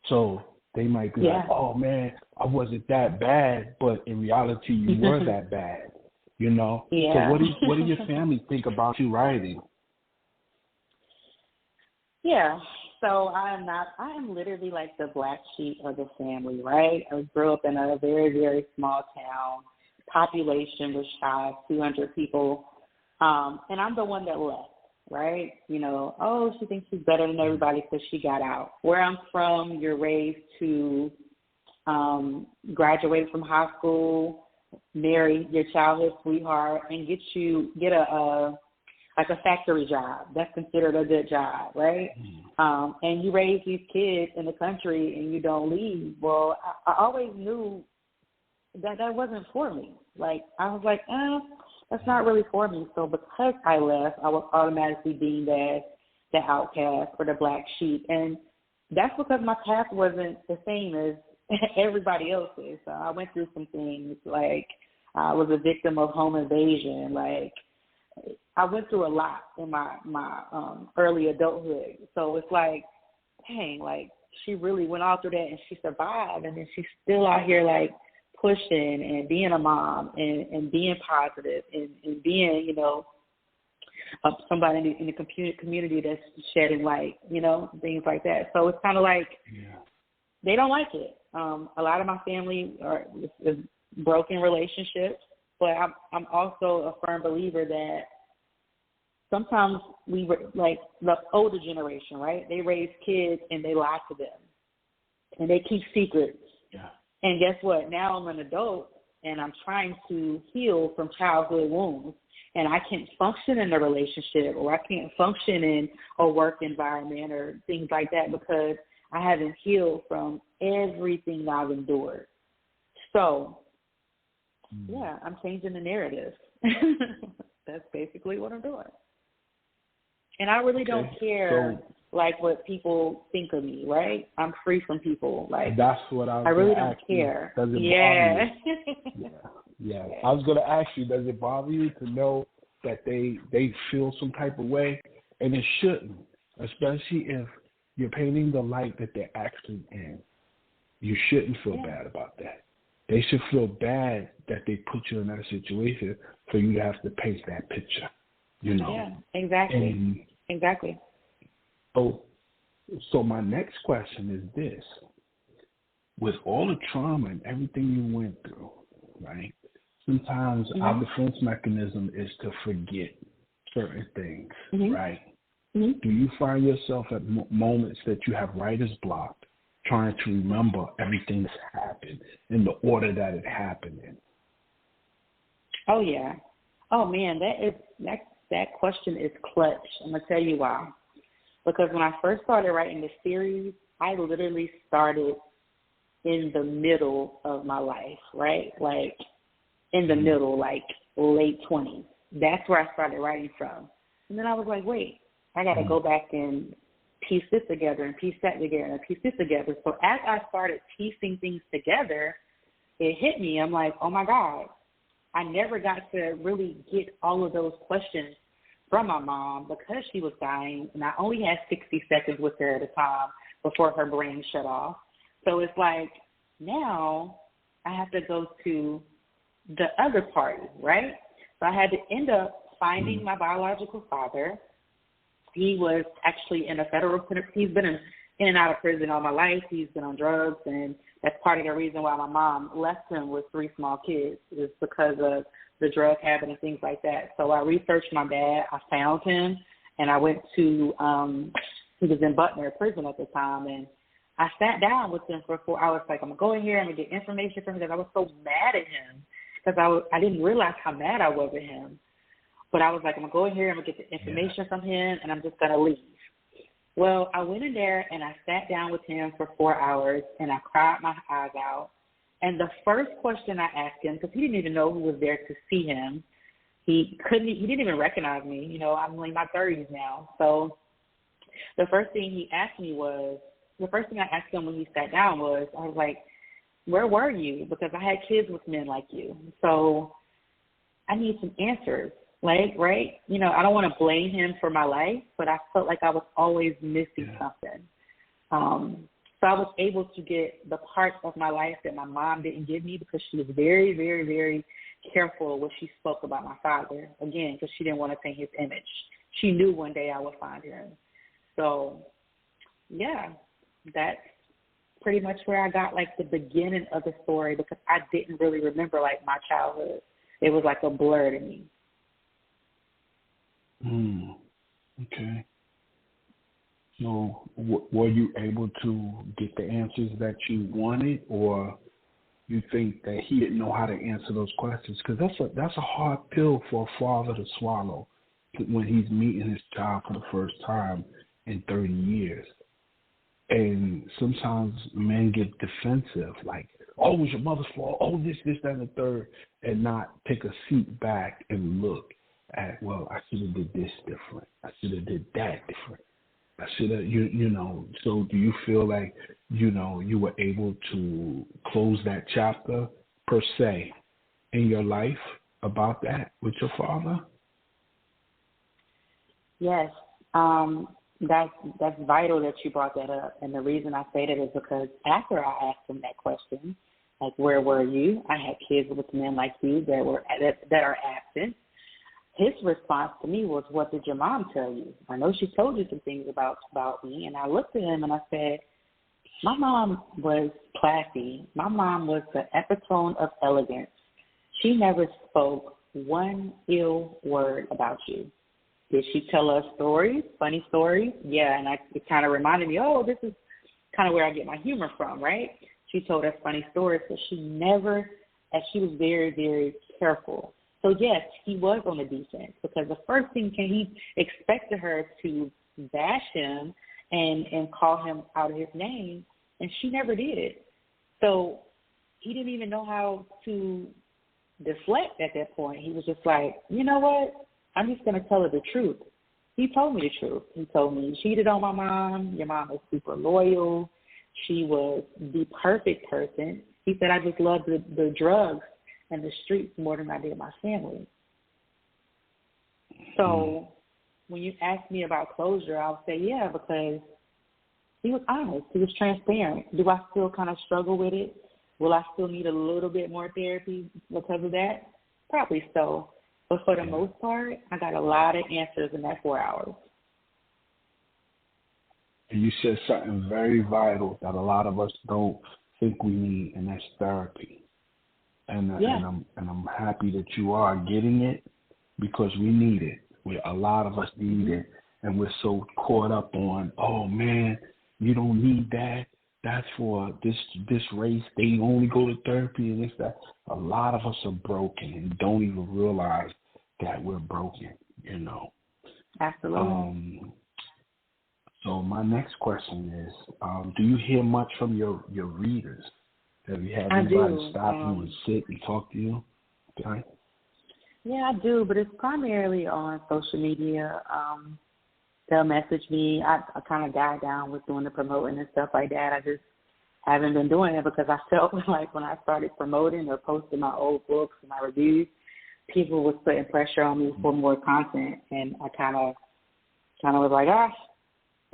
So they might be like, oh, man, I wasn't that bad, but in reality you were that bad, Yeah. So what do your family think about you writing? Yeah. So I am literally like the black sheep of the family, right? I grew up in a very, very small town. Population was shy of 200 people. And I'm the one that left, right? She thinks she's better than everybody because she got out. Where I'm from, you're raised to graduate from high school, marry your childhood sweetheart, and get a factory job. That's considered a good job, right? And you raise these kids in the country and you don't leave. Well, I always knew that wasn't for me. Like, I was like, that's not really for me. So because I left, I was automatically deemed as the outcast or the black sheep. And that's because my path wasn't the same as everybody else's. So I went through some things, like I was a victim of home invasion. Like, I went through a lot in my early adulthood. So it's like, dang, like, she really went all through that and she survived. And then she's still out here, like, pushing and being a mom and being positive and being, somebody in the community that's shedding light, things like that. So it's kind of like they don't like it. A lot of my family is broken relationships, but I'm also a firm believer that sometimes we, like the older generation, right? They raise kids and they lie to them and they keep secrets. Yeah. And guess what? Now I'm an adult and I'm trying to heal from childhood wounds. And I can't function in a relationship or I can't function in a work environment or things like that because I haven't healed from everything I've endured. So, yeah, I'm changing the narrative. That's basically what I'm doing. And I really don't care, like, what people think of me, right? I'm free from people. Like, that's what I really don't care. Does it bother you? Yeah. I was going to ask you, does it bother you to know that they feel some type of way? And it shouldn't, especially if you're painting the light that they're actually in. You shouldn't feel bad about that. They should feel bad that they put you in that situation for you to have to paint that picture, Yeah, exactly. Exactly. So my next question is this. With all the trauma and everything you went through, right, sometimes our defense mechanism is to forget certain things, right? Do you find yourself at moments that you have writer's block trying to remember everything that's happened in the order that it happened in? Oh, yeah. Oh, man, that question is clutch. I'm going to tell you why. Because when I first started writing the series, I literally started in the middle of my life, right? Like, in the middle, like late 20s. That's where I started writing from. And then I was like, wait, I got to go back and piece this together and piece that together and piece this together. So as I started piecing things together, it hit me. I'm like, oh, my God, I never got to really get all of those questions from my mom because she was dying, and I only had 60 seconds with her at a time before her brain shut off. So it's like now I have to go to the other party, right? So I had to end up finding my biological father. He was actually in a federal – he's been in and out of prison all my life. He's been on drugs, and that's part of the reason why my mom left him with 3 small kids is because of the drug habit and things like that. So I researched my dad. I found him, and I went to he was in Butner prison at the time, and I sat down with him for 4 hours. Like, I'm going to go in here, I'm going to get information from him, because I was so mad at him, because I didn't realize how mad I was at him. But I was like, I'm going to go in here, I'm going to get the information from him, and I'm just going to leave. Well, I went in there, and I sat down with him for 4 hours, and I cried my eyes out. And the first question I asked him, because he didn't even know who was there to see him, he didn't even recognize me. You know, I'm in my 30s now. So the first thing I asked him when he sat down was, I was like, where were you? Because I had kids with men like you. So I need some answers. Like, right? You know, I don't want to blame him for my life, but I felt like I was always missing something. So I was able to get the parts of my life that my mom didn't give me, because she was very, very, very careful what she spoke about my father. Again, because she didn't want to paint his image. She knew one day I would find him. So, yeah, that's pretty much where I got, like, the beginning of the story, because I didn't really remember, like, my childhood. It was like a blur to me. Okay. So were you able to get the answers that you wanted, or you think that he didn't know how to answer those questions? Because that's a hard pill for a father to swallow when he's meeting his child for the first time in 30 years. And sometimes men get defensive, like, oh, it was your mother's fault, oh, this, that, and the third, and not take a seat back and look at, well, I should have did this different. I should have did that different. I should have, you know. So do you feel like, you know, you were able to close that chapter, per se, in your life about that with your father? Yes. That's vital that you brought that up. And the reason I say that is because after I asked him that question, like, where were you? I had kids with men like you that are absent. His response to me was, what did your mom tell you? I know she told you some things about me. And I looked at him and I said, my mom was classy. My mom was the epitome of elegance. She never spoke one ill word about you. Did she tell us stories, funny stories? Yeah, and it kind of reminded me, oh, this is kind of where I get my humor from, right? She told us funny stories, but she was very, very careful. So, yes, he was on the defense, because the first thing he expected her to bash him and call him out of his name, and she never did. So he didn't even know how to deflect at that point. He was just like, you know what? I'm just going to tell her the truth. He told me the truth. He told me you cheated on my mom. Your mom was super loyal. She was the perfect person. He said, I just loved the drugs and the streets more than I did my family. So when you ask me about closure, I'll say, yeah, because he was honest. He was transparent. Do I still kind of struggle with it? Will I still need a little bit more therapy because of that? Probably so. But for the most part, I got a lot of answers in that 4 hours. And you said something very vital that a lot of us don't think we need, and that's therapy. And I'm happy that you are getting it, because we need it. A lot of us need it, and we're so caught up on, oh man, you don't need that. That's for this race. They only go to therapy and this, that. A lot of us are broken and don't even realize that we're broken, you know. Absolutely. So my next question is, do you hear much from your readers? Have you had anybody stop you and sit and talk to you? Okay. Yeah, I do, but it's primarily on social media. They'll message me. I kind of died down with doing the promoting and stuff like that. I just haven't been doing it because I felt like when I started promoting or posting my old books and my reviews, people was putting pressure on me for more content, and I kind of was like,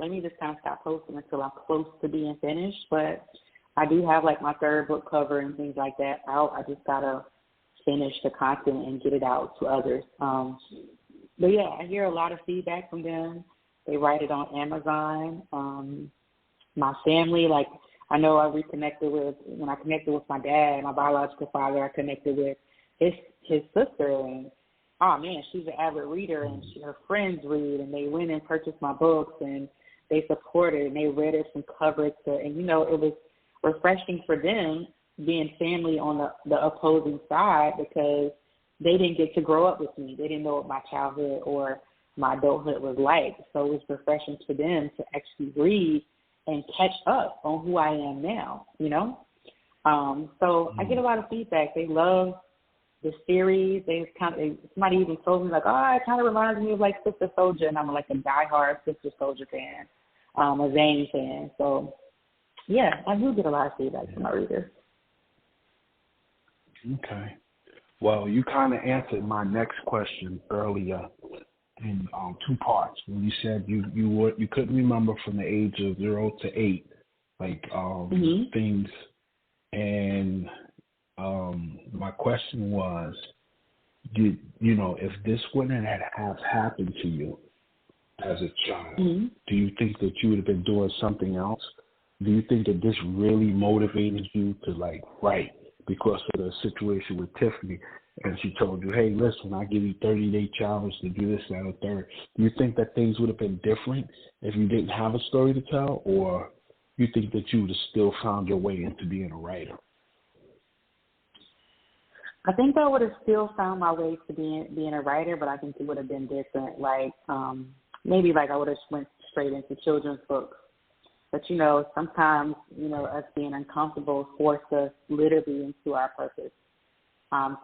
let me just kind of stop posting until I'm close to being finished. But I do have like my third book cover and things like that out. I just gotta finish the content and get it out to others. But yeah, I hear a lot of feedback from them. They write it on Amazon. My family, like I know I reconnected with, when I connected with my dad, my biological father, I connected with his sister, and oh man, she's an avid reader, and her friends read, and they went and purchased my books, and they supported, and they read it from cover to, and you know, it was refreshing for them being family on the opposing side, because they didn't get to grow up with me. They didn't know what my childhood or my adulthood was like. So it was refreshing for them to actually read and catch up on who I am now, you know? So I get a lot of feedback. They love the series. Somebody even told me, like, oh, it kind of reminds me of, like, Sister Soldier, and I'm, like, a diehard Sister Soldier fan, a Zane fan. So, yeah, I do get a lot of feedback from my readers. Okay. Well, you kind of answered my next question earlier in two parts. When you said you couldn't remember from the age of 0 to 8, like things, and my question was, if this wouldn't have happened to you as a child, do you think that you would have been doing something else? Do you think that this really motivated you to, like, write? Because of the situation with Tiffany, and she told you, hey, listen, I give you 30-day challenge to do this, that, and the third. Do you think that things would have been different if you didn't have a story to tell, or you think that you would have still found your way into being a writer? I think I would have still found my way to being a writer, but I think it would have been different. Like, maybe like I would have went straight into children's books. But, sometimes, us being uncomfortable forced us literally into our purpose.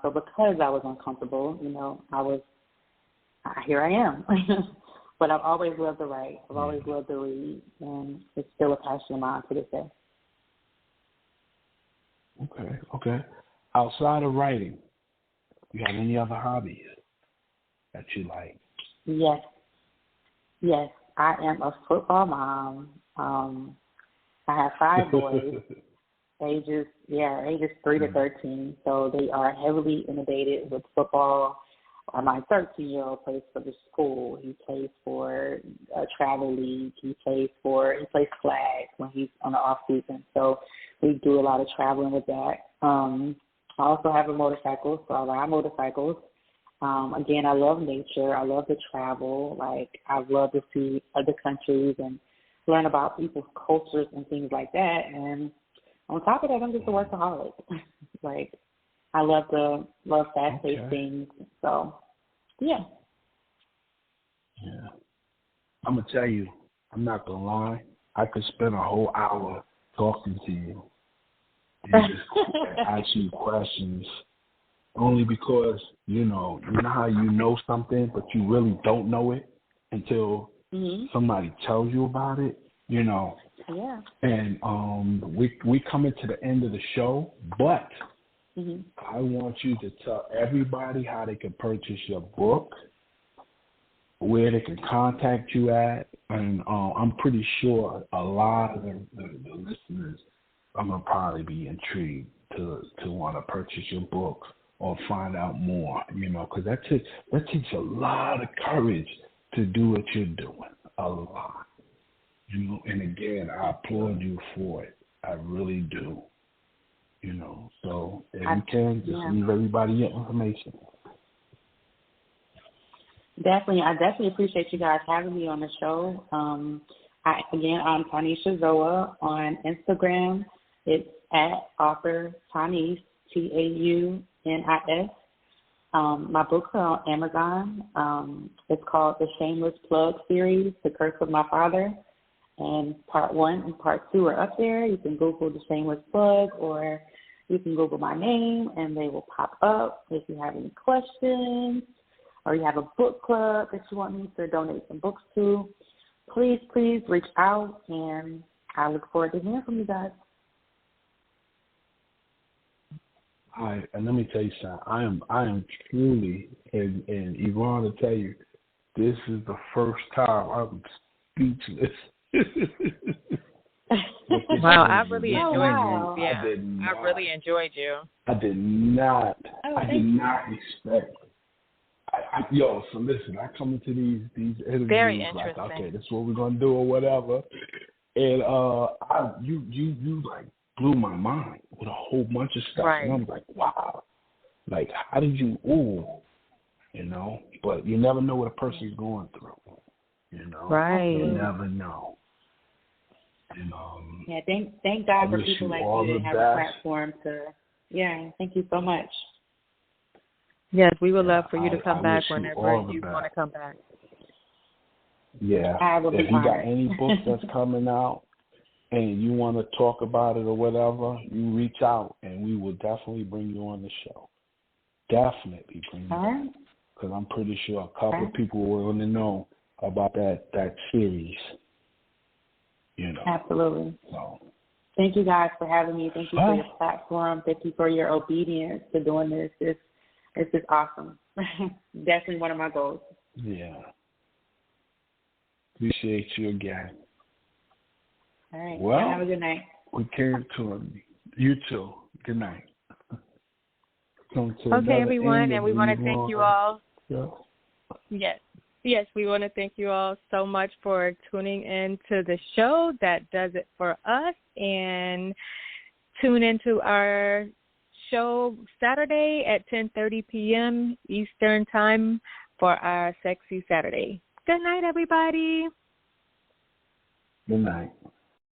So because I was uncomfortable, here I am. But I've always loved to write. I've always loved to read, and it's still a passion of mine to this day. Okay. Outside of writing, you have any other hobbies that you like? Yes. I am a football mom. I have 5 boys, ages 3 to 13. So they are heavily inundated with football. My 13-year-old plays for the school. He plays for a travel league. He plays flag when he's on the off season. So we do a lot of traveling with that. I also have a motorcycle, so I ride motorcycles. Again, I love nature. I love to travel. Like, I love to see other countries and learn about people's cultures and things like that. And on top of that, I'm just a workaholic. Like, I love fast-paced things. So, yeah. Yeah. I'm going to tell you, I'm not going to lie. I could spend a whole hour talking to you and just ask you questions, only because, you know how you know something, but you really don't know it until somebody tells you about it, Yeah. And we coming to the end of the show, but I want you to tell everybody how they can purchase your book, where they can contact you at, and I'm pretty sure a lot of the listeners are going to probably be intrigued to want to purchase your book or find out more, because that takes a lot of courage to do what you're doing, a lot. And again, I applaud you for it. I really do. So if you can, just leave everybody your information. Definitely. I definitely appreciate you guys having me on the show. I'm Taunishia Zoa on Instagram. It's at author Taunis, Taunis. My books are on Amazon. It's called The Shameless Plug Series, The Curse of My Father. And part 1 and part 2 are up there. You can Google The Shameless Plug, or you can Google my name, and they will pop up. If you have any questions, or you have a book club that you want me to donate some books to, please reach out, and I look forward to hearing from you guys. All right, and let me tell you something. I am truly, and Yvonne will tell you, this is the first time I'm speechless. Wow, I really enjoyed you. Yeah, I really enjoyed you. I did not expect. So listen, I come into these interviews very like, okay, this is what we're gonna do or whatever, and you like blew my mind with a whole bunch of stuff, right. And I'm like, wow, like how did you? Ooh, But you never know what a person's going through, Right. You never know. Yeah, thank God for people like you that have a platform to. Yeah, thank you so much. Yes, we would love for you to come back whenever you want to come back. Yeah. If you got any books that's coming out and you want to talk about it or whatever, you reach out and we will definitely bring you on the show. Definitely bring you on. Because I'm pretty sure a couple of people will want to know about that series. Absolutely. So. Thank you guys for having me. Thank you for your platform. Thank you for your obedience to doing this. It's just awesome. Definitely one of my goals. Yeah. Appreciate you again. All right. Well, have a good night. We came to you too. Good night. Okay, everyone, and we want to thank you all. Yeah. Yes, we want to thank you all so much for tuning in to the show. That does it for us. And tune into our show Saturday at 10:30 p.m. Eastern Time for our Sexy Saturday. Good night, everybody. Good night.